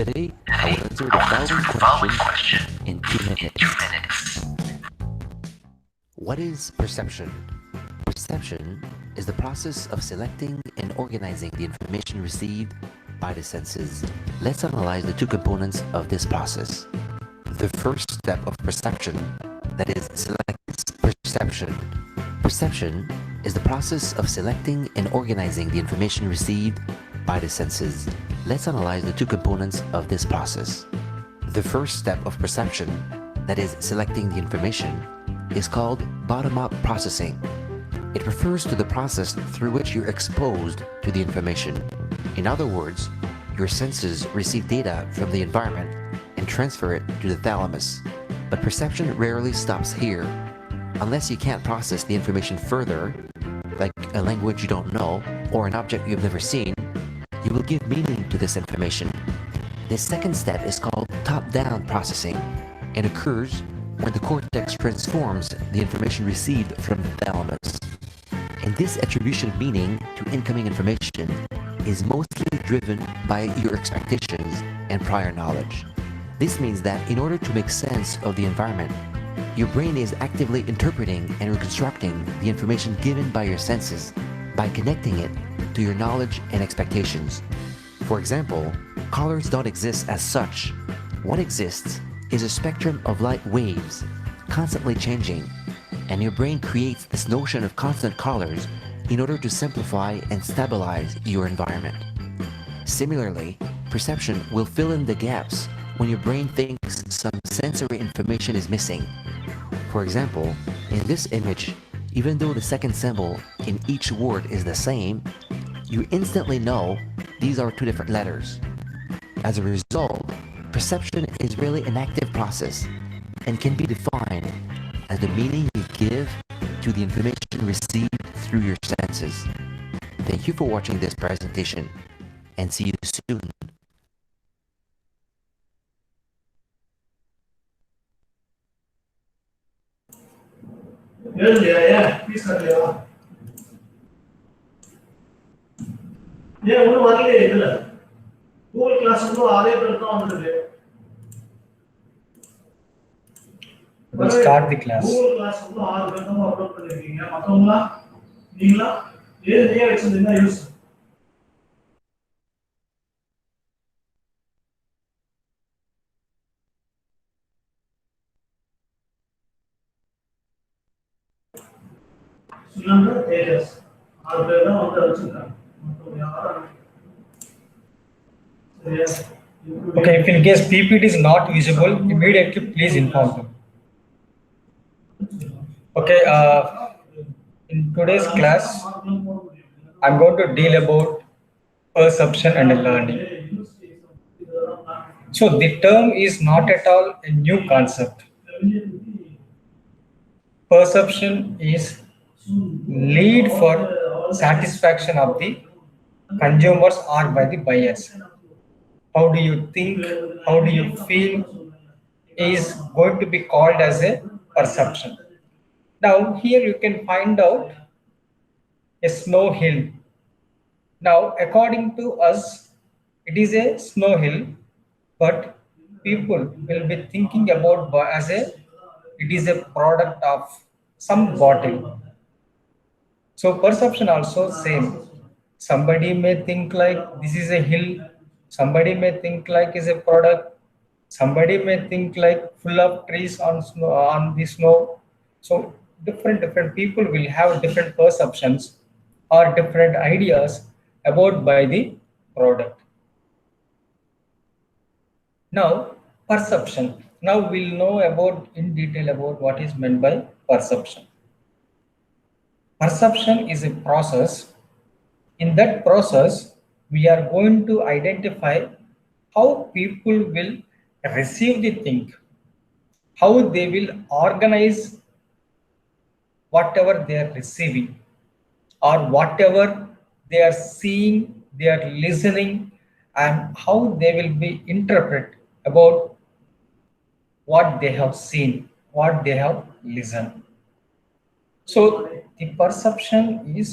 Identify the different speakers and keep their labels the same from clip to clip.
Speaker 1: Today, I will answer the following question in 2 minutes. What is perception? Perception is the process of selecting and organizing the information received by the senses. Let's analyze the two components of this process. The first step of perception, that is, selects perception. Perception is the process of selecting and organizing the information received by the senses. Let's analyze the two components of this process. The first step of perception, that is, selecting the information, is called bottom-up processing. It refers to the process through which you're exposed to the information. In other words, your senses receive data from the environment and transfer it to the thalamus. But perception rarely stops here. Unless you can't process the information further, like a language you don't know or an object you've never seen, you will give meaning to this information. This second step is called top-down processing and occurs when the cortex transforms the information received from the thalamus. And this attribution of meaning to incoming information is mostly driven by your expectations and prior knowledge. This means that in order to make sense of the environment, your brain is actively interpreting and reconstructing the information given by your senses by connecting it to your knowledge and expectations. For example, colors don't exist as such. What exists is a spectrum of light waves, constantly changing, and your brain creates this notion of constant colors in order to simplify and stabilize your environment. Similarly, perception will fill in the gaps when your brain thinks some sensory information is missing. For example, in this image, even though the second symbol in each word is the same, you instantly know these are two different letters. As a result, perception is really an active process and can be defined as the meaning you give to the information received through your senses. Thank you for watching this presentation, and see you soon.
Speaker 2: Please ஒன்றும் வரலையே இதுல Google class அதே பேர் தான் வந்துடுது.
Speaker 3: We'll start the class.
Speaker 2: Google class 6 பேர் தான் upload பண்ணிருக்கீங்க. மத்தவங்களா நீங்களா ஏன் வச்சிருந்தீங்கன்னா யூஸ் சுனந்தா தேஜஸ் 6 பேர் தான் வந்து வச்சிருக்காங்க.
Speaker 3: Okay, if in case PPT is not visible, immediately please inform them. Okay, in today's class, I'm going to deal about perception and learning. So the term is not at all a new concept. Perception is lead for satisfaction of the consumers or by the buyers. How do you think, how do you feel is going to be called as a perception. Now here you can find out a snow hill. Now according to us it is a snow hill, but people will be thinking about as a it is a product of some bottle. So perception also same. Somebody may think like this is a hill, somebody may think like is a product, somebody may think like full of trees on snow, on the snow. So different people will have different perceptions or different ideas about by the product. Now perception. Now we'll know about in detail about what is meant by perception. Perception is a process. In that process, we are going to identify how people will receive the thing, how they will organize whatever they are receiving or whatever they are seeing, they are listening, and how they will be interpret about what they have seen, what they have listened. So the perception is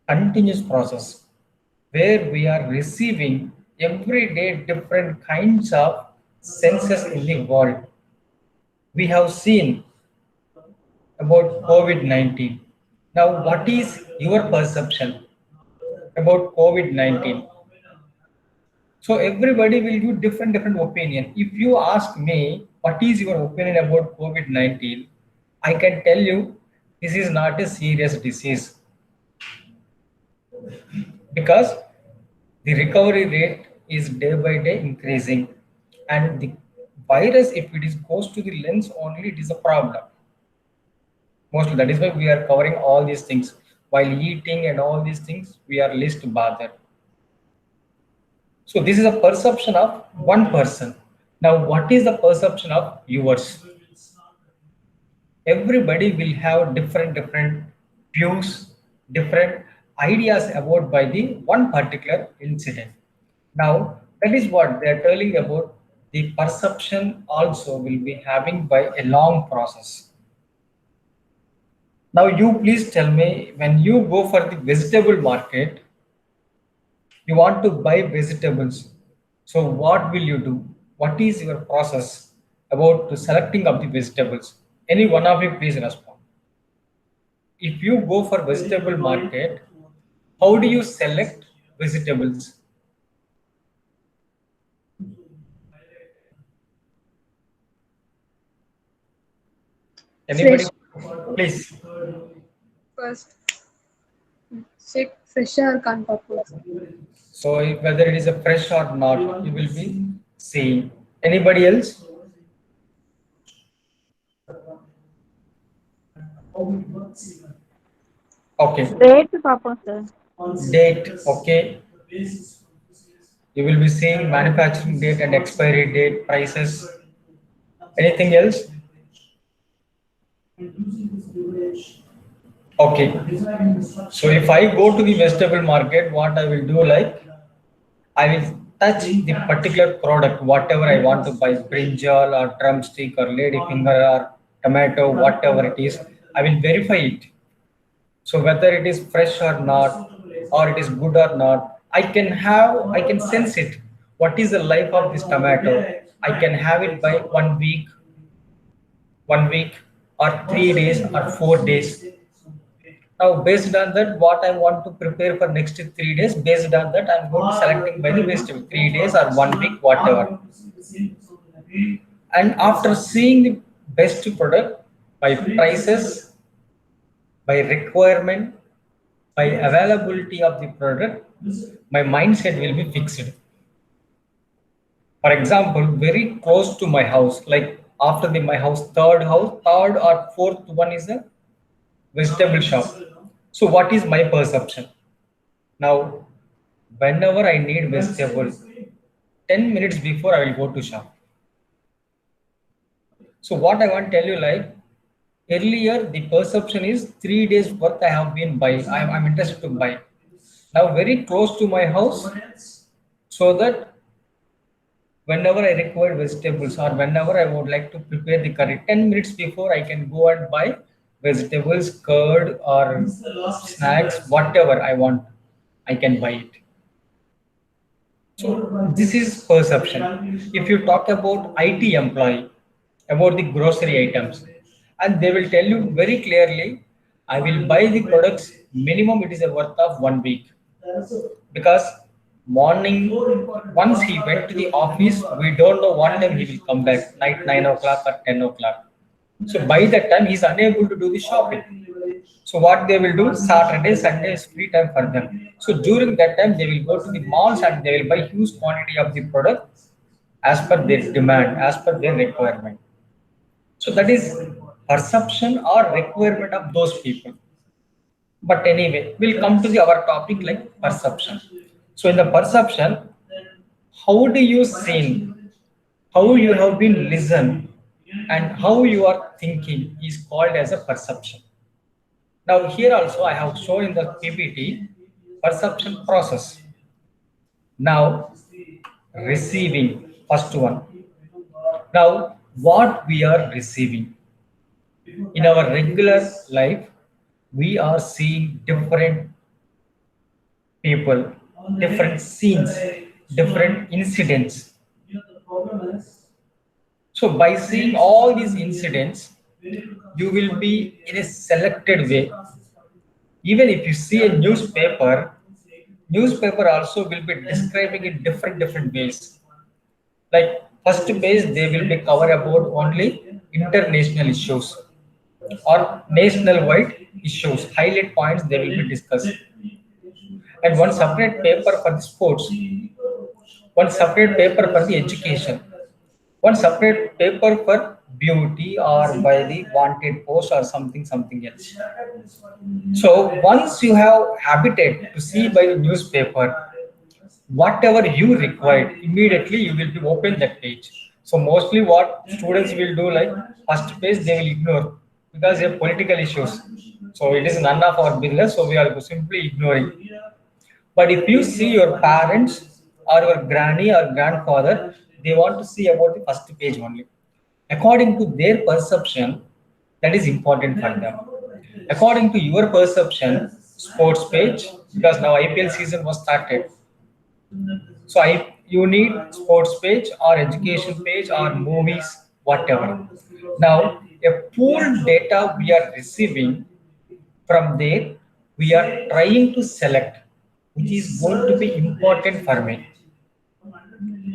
Speaker 3: continuous process where we are receiving every day different kinds of senses in the world. We have seen about COVID-19. Now, what is your perception about COVID-19? So everybody will give different opinion. If you ask me, what is your opinion about COVID-19? I can tell you, this is not a serious disease because the recovery rate is day by day increasing, and the virus, if it is goes to the lungs only, it is a problem. Mostly that is why we are covering all these things while eating and all these things. We are least bothered. So this is a perception of one person. Now, what is the perception of yours? Everybody will have different views, different ideas about by the one particular incident. Now, that is what they are telling about. The perception also will be having by a long process. Now, you please tell me, when you go for the vegetable market, you want to buy vegetables. So what will you do? What is your process about selecting of the vegetables? Any one of you please respond. If you go for vegetable market, how do you select vegetables? Anybody? Please.
Speaker 4: First, check fresh or contact.
Speaker 3: So whether it is a fresh or not, you will be seeing. Anybody else? Okay.
Speaker 5: Date, Papa, sir.
Speaker 3: Date. Okay. You will be seeing manufacturing date and expiry date, prices. Anything else? Okay. So if I go to the vegetable market, what I will do, like, I will touch the particular product, whatever I want to buy, brinjal or drumstick or ladyfinger or tomato, whatever it is, I will verify it. So whether it is fresh or not, or it is good or not, I can sense it. What is the life of this tomato? I can have it by 1 week, or 3 days or 4 days. Now, based on that, what I want to prepare for next 3 days, based on that, I'm going to selecting by the vegetable 3 days or 1 week, whatever. And after seeing the best product by prices, by requirement, by availability of the product, my mindset will be fixed. For example, very close to my house, like after my house, third or fourth one is a vegetable shop. So what is my perception? Now, whenever I need vegetable, 10 minutes before I will go to shop. So what I want to tell you, like, earlier the perception is 3 days worth I have been buying. I'm interested to buy. Now very close to my house, so that whenever I require vegetables or whenever I would like to prepare the curry, 10 minutes before I can go and buy vegetables, curd or snacks, whatever I want, I can buy it. So this is perception. If you talk about IT employee, about the grocery items, and they will tell you very clearly, I will buy the products, minimum it is a worth of 1 week. Because morning, once he went to the office, we don't know what time he will come back, night 9 o'clock or 10 o'clock. So by that time, he's unable to do the shopping. So what they will do, Saturday, Sunday is free time for them. So during that time, they will go to the malls and they will buy huge quantity of the product as per their demand, as per their requirement. So that is perception or requirement of those people. But anyway, we'll come to our topic like perception. So in the perception, how do you see, how you have been listened, and how you are thinking is called as a perception. Now here also I have shown in the PPT perception process. Now receiving, first one. Now what we are receiving in our regular life, we are seeing different people, different scenes, different incidents. So by seeing all these incidents, you will be in a selected way. Even if you see a newspaper also will be describing in different ways. Like first page, they will be cover about only international issues or national wide issues, highlight points they will be discussed. And one separate paper for the sports, one separate paper for the education, one separate paper for beauty or by the wanted post or something else. So once you have habited to see by the newspaper, whatever you required, immediately you will be open that page. So mostly what students will do, like first page they will ignore because they have political issues. So it is none of our business, so we are simply ignoring. But if you see your parents or your granny or grandfather, they want to see about the first page only. According to their perception, that is important for them. According to your perception, sports page, because now IPL season was started. So you need sports page or education page or movies, whatever. Now, a pooled data we are receiving from there, we are trying to select which is going to be important for me.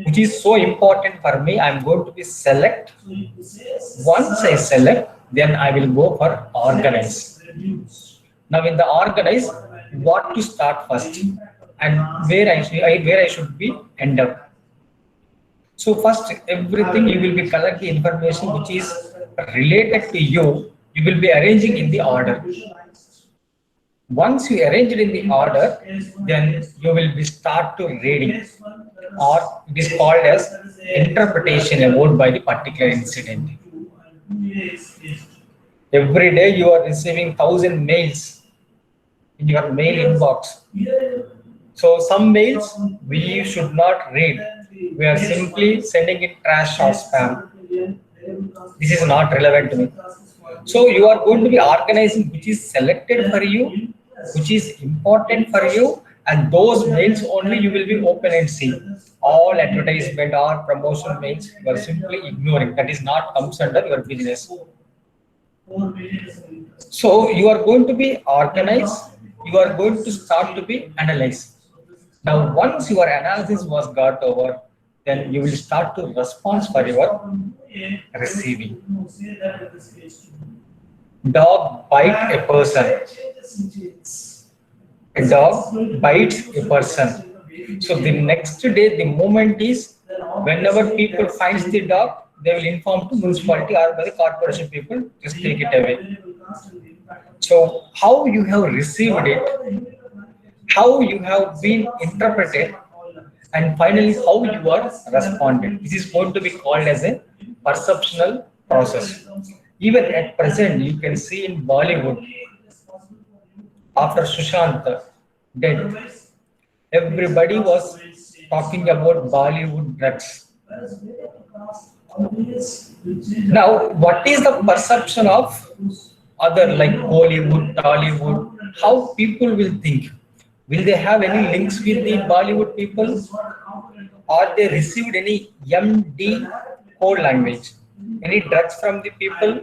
Speaker 3: Which is so important for me, I'm going to be select. Once I select, then I will go for organize. Now in the organize, what to start first and where I should be end up. So first, everything you will be collect the information which is related to you. You will be arranging in the order. Once you arrange it in the order, then you will be start to reading, or it is called as interpretation about by the particular incident. Every day you are receiving 1,000 mails in your mail inbox. So some mails we should not read. We are simply sending it trash or spam. This is not relevant to me. So you are going to be organizing which is selected for you, which is important for you, and those mails only you will be open and see. All advertisement or promotion mails you are simply ignoring. That is not comes under your business. So you are going to be organized. You are going to start to be analyzed. Now once your analysis was got over, then you will start to respond for your receiving. Dog bite a person. A dog bites a person. So the next day, the moment is whenever people finds the dog, they will inform to municipality or by the corporation people, just take it away. So how you have received it, how you have been interpreted, and finally how you are responded. This is going to be called as a perceptual process. Even at present, you can see in Bollywood, after Sushant death, everybody was talking about Bollywood drugs. Now, what is the perception of other like Hollywood, Tollywood? How people will think? Will they have any links with the Bollywood people? Or they received any MD code language? Any drugs from the people?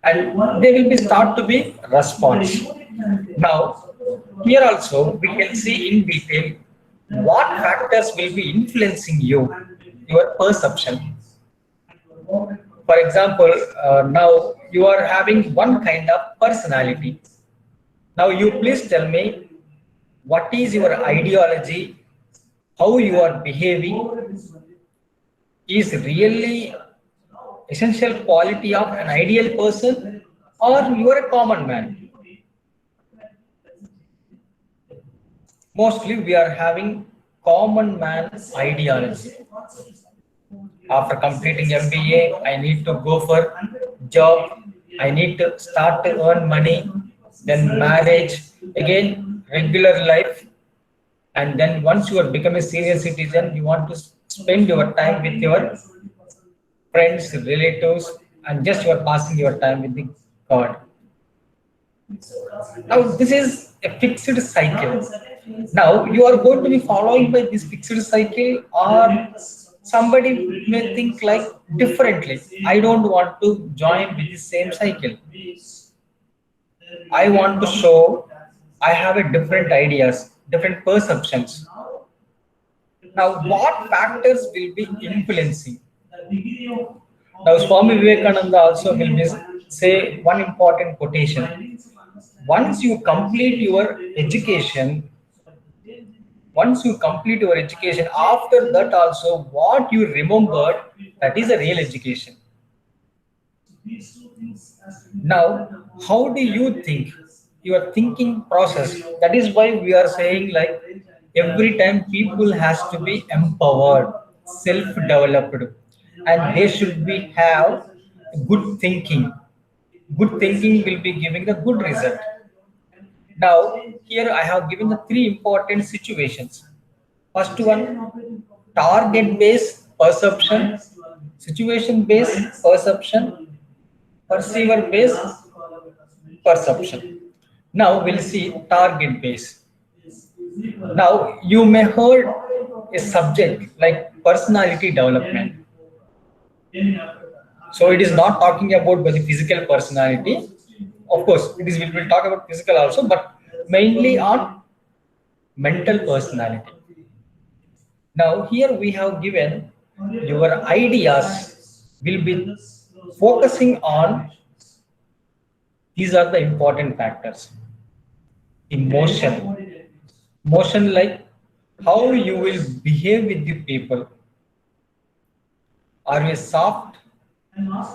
Speaker 3: And they will be start to be response. Now, here also we can see in detail what factors will be influencing you, your perception. For example, now you are having one kind of personality. Now you please tell me what is your ideology, how you are behaving is really essential quality of an ideal person, or you are a common man. Mostly we are having common man ideology. After completing MBA, I need to go for job, I need to start to earn money, then marriage, again regular life, and then once you are become a senior citizen, you want to spend your time with your friends, relatives, and just you are passing your time with the God. Now this is a fixed cycle. Now you are going to be following by this fixed cycle, or somebody may think like differently. I don't want to join with the same cycle. I want to show I have a different ideas, different perceptions. Now, what factors will be influencing? Now, Swami Vivekananda also will be say one important quotation. Once you complete your education, after that also what you remembered, that is a real education. Now, how do you think? Your thinking process. That is why we are saying like every time people has to be empowered, self-developed, and they should be have good thinking. Good thinking will be giving the good result. Now, here I have given the three important situations. First one, target based perception, situation based perception, perceiver based perception. Now we'll see target based. Now you may heard a subject like personality development. So it is not talking about the physical personality. Of course, it is we will talk about physical also, but mainly on mental personality. Now here we have given your ideas will be focusing on these are the important factors. Emotion. Motion like how you will behave with the people. Are you soft?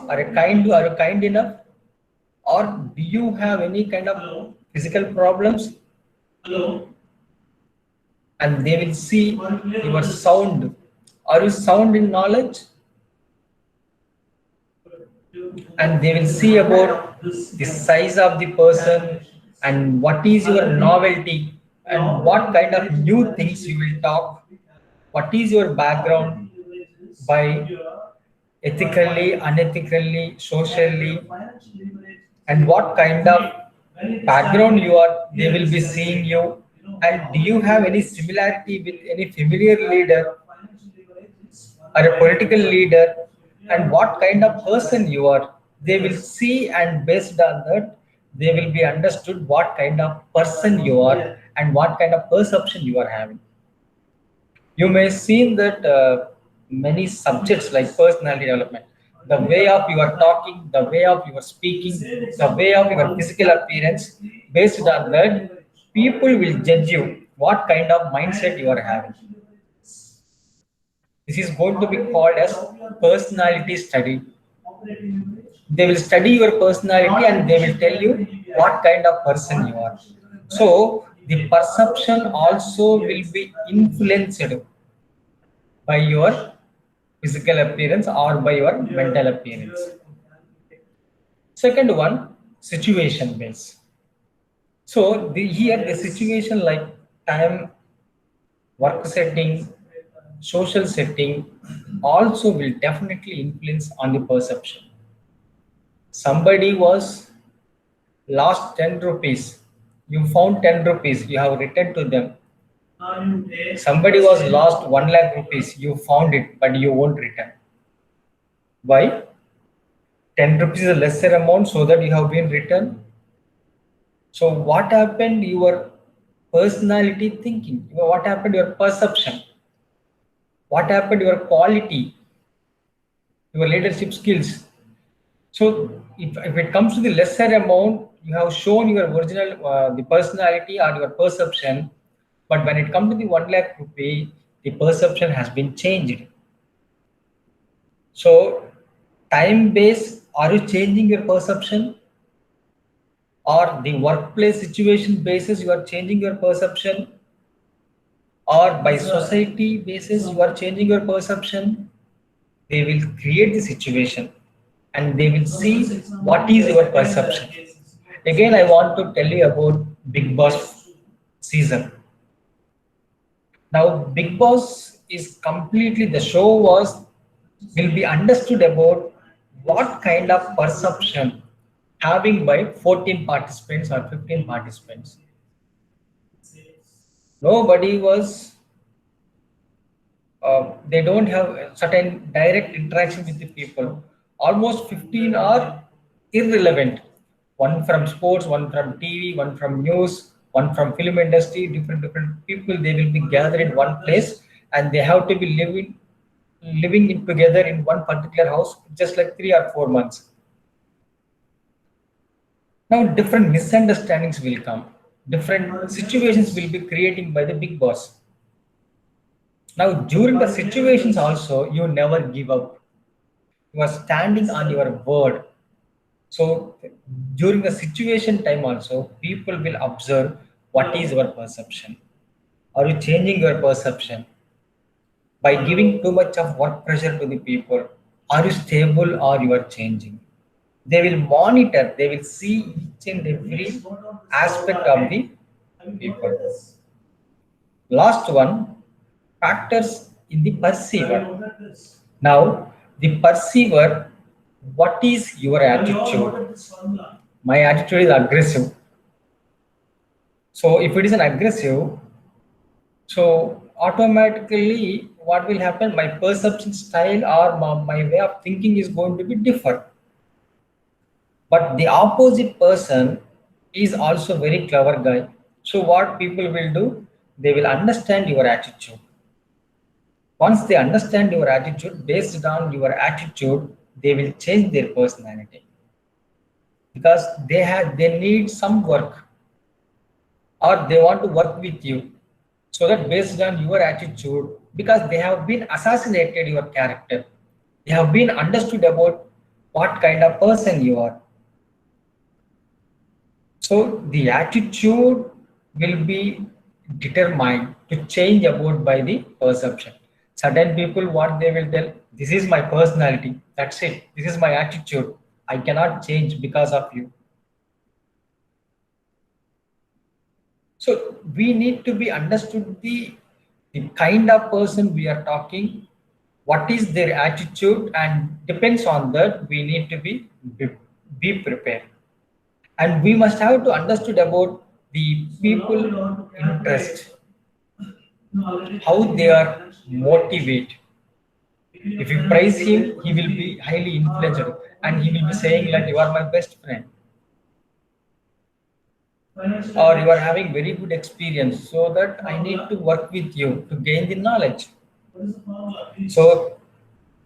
Speaker 3: Are you kind enough? Or do you have any kind of physical problems? And they will see your sound. Are you sound in knowledge? And they will see about the size of the person and what is your novelty and what kind of new things you will talk. What is your background by ethically, unethically, socially, and what kind of background you are, they will be seeing you. And do you have any similarity with any familiar leader or a political leader, and what kind of person you are, they will see, and based on that they will be understood what kind of person you are and what kind of perception you are having. You may see that many subjects like personality development, the way of your talking, the way of your speaking, the way of your physical appearance, based on that, people will judge you what kind of mindset you are having. This is going to be called as personality study. They will study your personality and they will tell you what kind of person you are. So the perception also will be influenced by your physical appearance or by your mental appearance. Second one, situation based. So here the situation like time, work setting, social setting also will definitely influence on the perception. Somebody was lost 10 rupees. You found 10 rupees, you have returned to them. Somebody was lost 1 lakh rupees, you found it, but you won't return. Why? 10 rupees is a lesser amount, so that you have been returned. So what happened? Your personality thinking. What happened? Your perception. What happened? Your quality, your leadership skills. So if it comes to the lesser amount, you have shown your original the personality or your perception, but when it comes to the 1 lakh rupee, the perception has been changed. So time based, are you changing your perception? Or the workplace situation basis, you are changing your perception? Or by society basis, you are changing your perception? They will create the situation and they will see what is your perception. Again, I want to tell you about Bigg Boss season. Now, Bigg Boss is completely, the show will be understood about what kind of perception having by 14 participants or 15 participants. Nobody was, they don't have a certain direct interaction with the people. Almost 15 are irrelevant. One from sports, one from TV, one from news, one from film industry, different people. They will be gathered in one place, and they have to be living in together in one particular house, just like 3 or 4 months. Now different misunderstandings will come. Different situations will be creating by the big boss. Now during the situations also, you never give up. You are standing on your word. So during the situation time also, people will observe what is your perception. Are you changing your perception? By giving too much of work pressure to the people, are you stable or you are changing? They will monitor, they will see each and every aspect of the people. Last one, factors in the perceiver. Now, the perceiver, what is your attitude? My attitude is aggressive. So if it is an aggressive, so automatically what will happen? My perception style or my way of thinking is going to be different. But the opposite person is also very clever guy. So what people will do? They will understand your attitude. Once they understand your attitude, based on your attitude, they will change their personality. Because they need some work, or they want to work with you. So that based on your attitude, because they have been assassinated your character, they have been understood about what kind of person you are. So the attitude will be determined to change about by the perception. Certain people, what they will tell, this is my personality, that's it, this is my attitude, I cannot change because of you. So we need to be understood the kind of person we are talking, what is their attitude, and depends on that we need to be prepared. And we must have to understood about the people interest, how they are motivated. If you praise him, he will be highly influenced and he will be saying like you are my best friend, or you are having very good experience, so that I need to work with you to gain the knowledge. So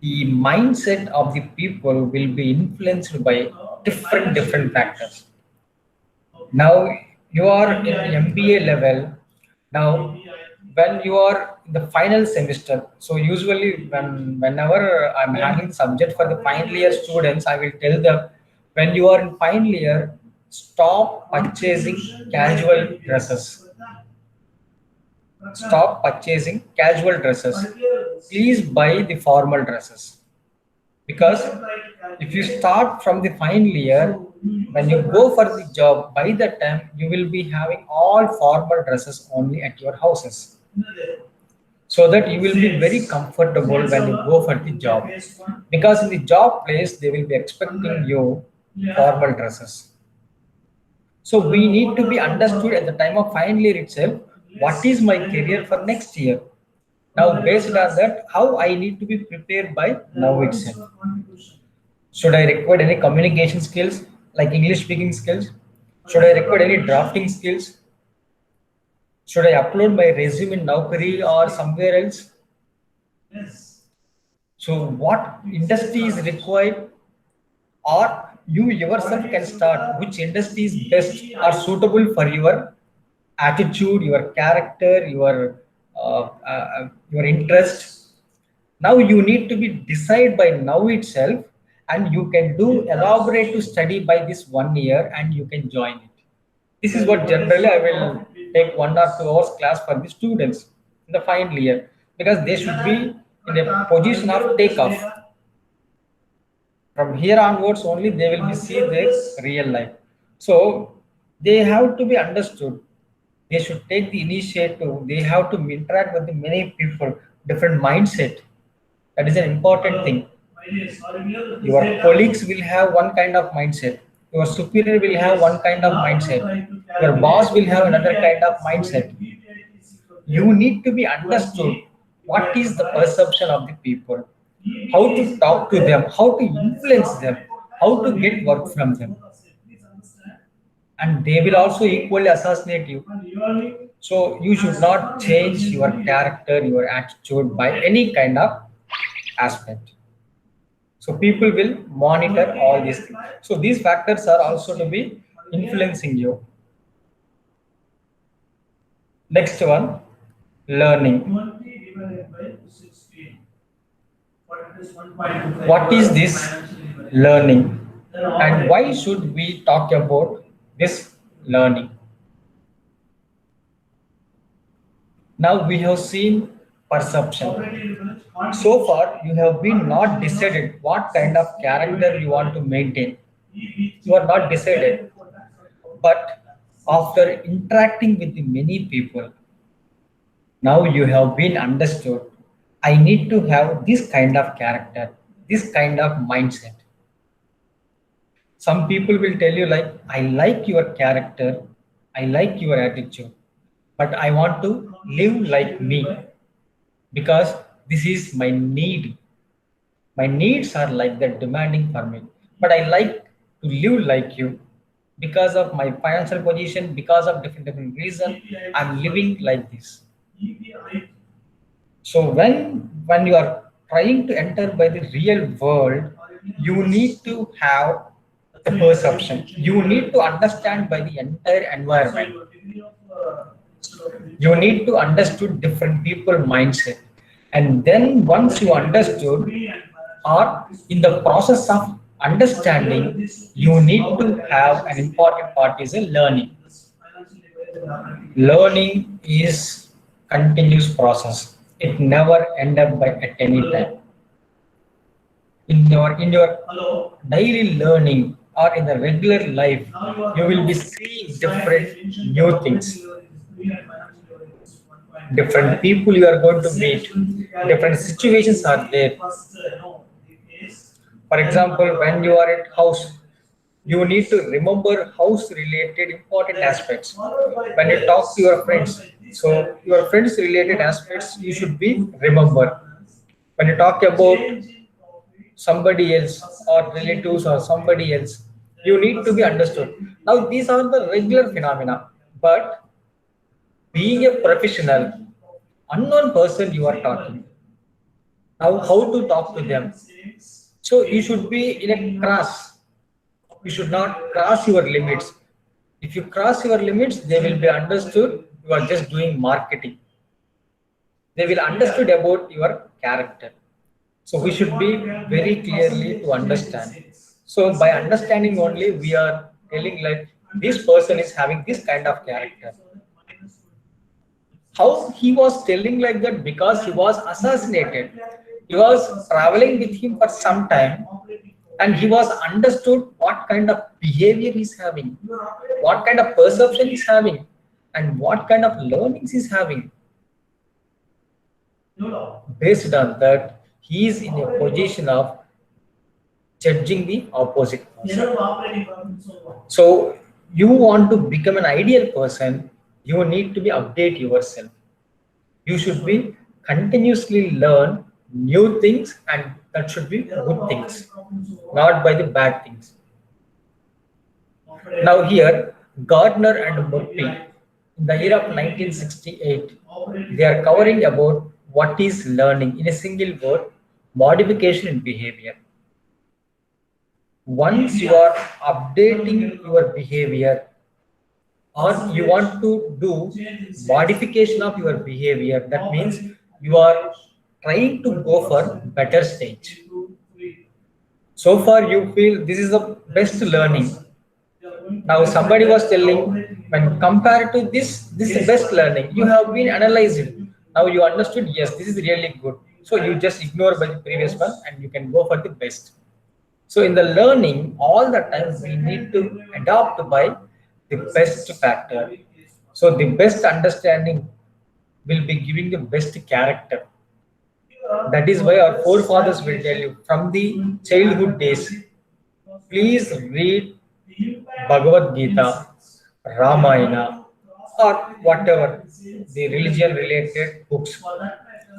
Speaker 3: the mindset of the people will be influenced by different factors. Now you are in MBA level. Now when you are in the final semester, so usually whenever I'm handling subject for the final year students, I will tell them, when you are in final year, stop purchasing casual dresses. Stop purchasing casual dresses. Please buy the formal dresses. Because if you start from the final year, when you go for the job, by that time you will be having all formal dresses only at your houses, so that you will be very comfortable when you go for the job. Because in the job place they will be expecting you formal dresses. So we need to be understood at the time of final year itself, what is my career for next year. Now based on that, how I need to be prepared by now itself. Should I require any communication skills like English speaking skills? Should I require any drafting skills? Should I upload my resume in Naukri or somewhere else? So what industry is required, or you yourself can start which industry is best or suitable for your attitude, your character, your interest. Now you need to be decide by now itself, and you can do elaborate to study by this 1 year and you can join it. This is what generally I will take 1 or 2 hours class for the students in the final year, because they should be in a position of takeoff. From here onwards only they will be see their real life. So they have to be understood. They should take the initiative. They have to interact with the many people, different mindset. That is an important thing. Your colleagues will have one kind of mindset. Your superior will have one kind of mindset. Your boss will have another kind of mindset. you need to be understood what is the perception of the people, how to talk to them, how to influence them, how to get work from them. And they will also equally assassinate you. So you should not change your character, your attitude by any kind of aspect. So people will monitor all these things. So these factors are also to be influencing you. Next one, learning.
Speaker 2: 20 divided by 16.
Speaker 3: What is this learning? And why should we talk about this learning? Now we have seen perception. So far, you have been not decided what kind of character you want to maintain. You are not decided. But after interacting with the many people, now you have been understood. I need to have this kind of character, this kind of mindset. Some people will tell you like, I like your character, I like your attitude, but I want to live like me because this is my need. My needs are like that demanding for me, but I like to live like you because of my financial position, because of different reasons. I'm living like this. So when you are trying to enter by the real world, you need to have the perception. You need to understand by the entire environment. You need to understood different people mindset. And then once you understood, or in the process of understanding, you need to have an important part is a learning. Learning is continuous process. It never end up by at any time. In your daily learning or in the regular life, you will be seeing different new things. Different people you are going to meet, different situations are there. For example, when you are at house, you need to remember house related important aspects. When you talk to your friends, so your friends related aspects you should be remember. When you talk about somebody else or relatives or somebody else, you need to be understood. Now these are the regular phenomena, but being a professional, unknown person you are talking. Now how to talk to them? So you should be in a cross. You should not cross your limits. If you cross your limits, they will be understood you are just doing marketing. They will understood about your character. So we should be very clearly to understand. So by understanding only, we are telling like this person is having this kind of character. How he was telling like that? Because he was assassinated. He was traveling with him for some time, and he was understood what kind of behavior he's having, what kind of perception he's having, and what kind of learnings he's having. Based on that, he is in a position of judging the opposite person. So you want to become an ideal person, you need to be update yourself. You should be continuously learn new things, and that should be good things, not by the bad things. Now here, Gardner and Murphy, in the year of 1968, they are covering about what is learning in a single word: modification in behavior. Once you are updating your behavior, or you want to do modification of your behavior, that means you are trying to go for better stage. So far you feel this is the best learning. Now somebody was telling, when compared to this is the best learning. You have been analyzing. Now you understood, yes, this is really good. So you just ignore by the previous one and you can go for the best. So in the learning, all the time we need to adopt by the best factor. So the best understanding will be giving the best character. That is why our forefathers will tell you from the childhood days, please read Bhagavad Gita, Ramayana, or whatever the religion related books,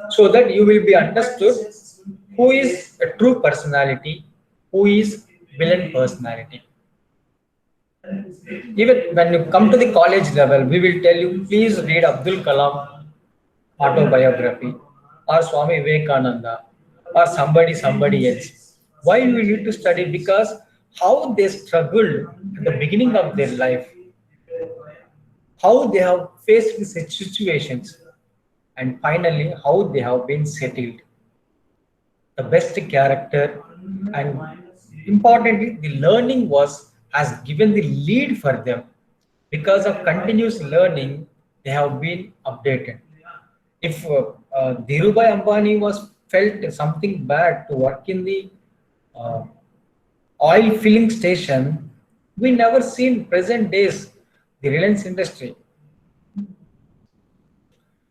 Speaker 3: so that you will be understood who is a true personality, who is villain personality. Even when you come to the college level, we will tell you, please read Abdul Kalam autobiography or Swami Vivekananda or somebody else. Why do we need to study? Because how they struggled at the beginning of their life, how they have faced such situations, and finally how they have been settled. The best character, and importantly, the learning has given the lead for them. Because of continuous learning, they have been updated. If Dhirubhai Ambani was felt something bad to work in the uh, oil filling station, we never seen present days the Reliance industry.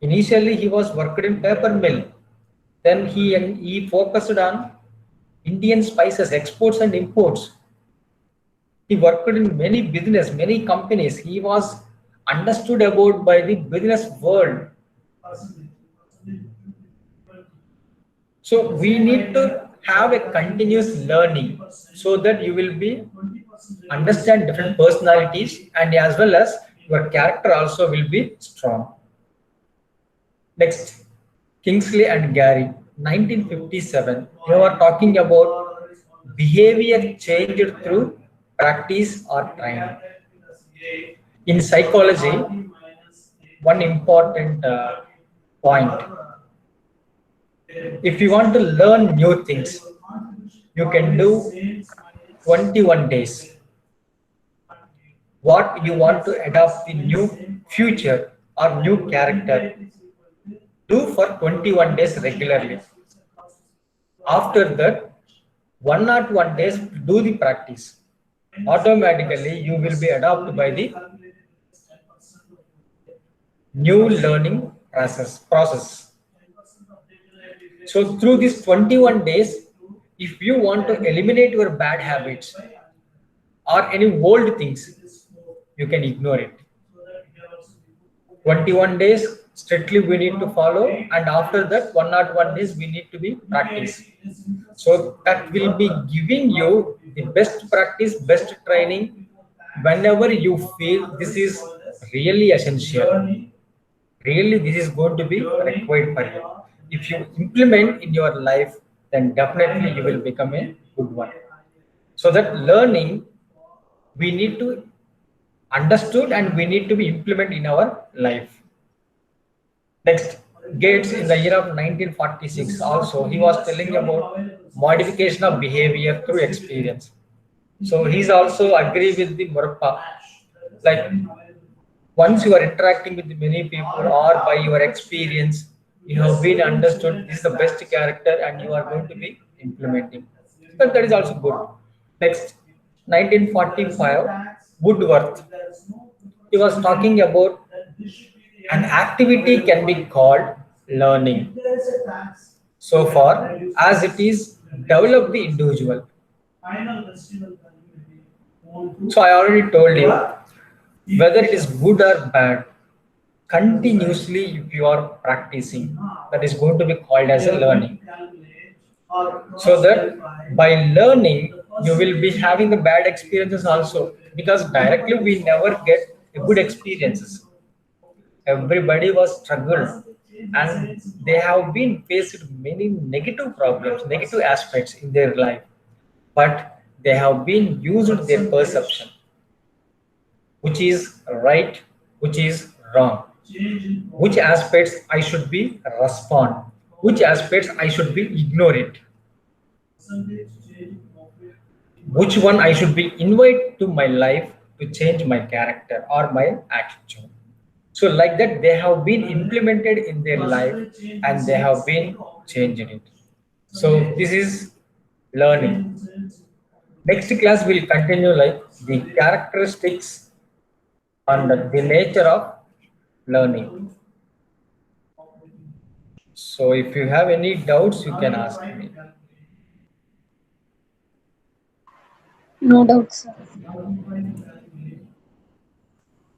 Speaker 3: Initially, he was worked in paper mill. Then he focused on Indian spices exports and imports. He worked in many business, many companies. He was understood about by the business world. So we need to have a continuous learning so that you will be understand different personalities, and as well as your character also will be strong. Next, Kingsley and Gary, 1957. They were talking about behavior changed through practice or training. In psychology, one important point, if you want to learn new things, you can do 21 days. What you want to adopt the new future or new character, do for 21 days regularly. After that, 101 days do the practice. Automatically, you will be adopted by the new learning process. So through these 21 days, if you want to eliminate your bad habits or any old things, you can ignore it. 21 days strictly we need to follow, and after that 101 days we need to be practice. So that will be giving you the best practice, best training whenever you feel this is really essential. Really, this is going to be required for you. If you implement in your life, then definitely you will become a good one. So that learning we need to understood and we need to be implement in our life. Next, Gates in the year of 1946 also, he was telling about modification of behavior through experience. So he's also agree with the Murpha, like once you are interacting with many people or by your experience, you have been understood this is the best character and you are going to be implementing. But that is also good. Next, 1945, Woodworth. He was talking about an activity can be called learning so far as it is develop the individual. So I already told you, whether it is good or bad, continuously if you are practicing, that is going to be called as a learning. So that by learning you will be having the bad experiences also, because directly we never get good experiences. Everybody was struggled and they have been faced many negative problems, negative aspects in their life, but they have been used their perception, which is right, which is wrong, which aspects I should be respond, which aspects I should be ignore it, which one I should be invite to my life to change my character or my attitude. So like that they have been implemented in their life and they have been changing it. So this is learning. Next class will continue like the characteristics and the nature of learning. So if you have any doubts, you can ask me.
Speaker 4: No doubt, sir.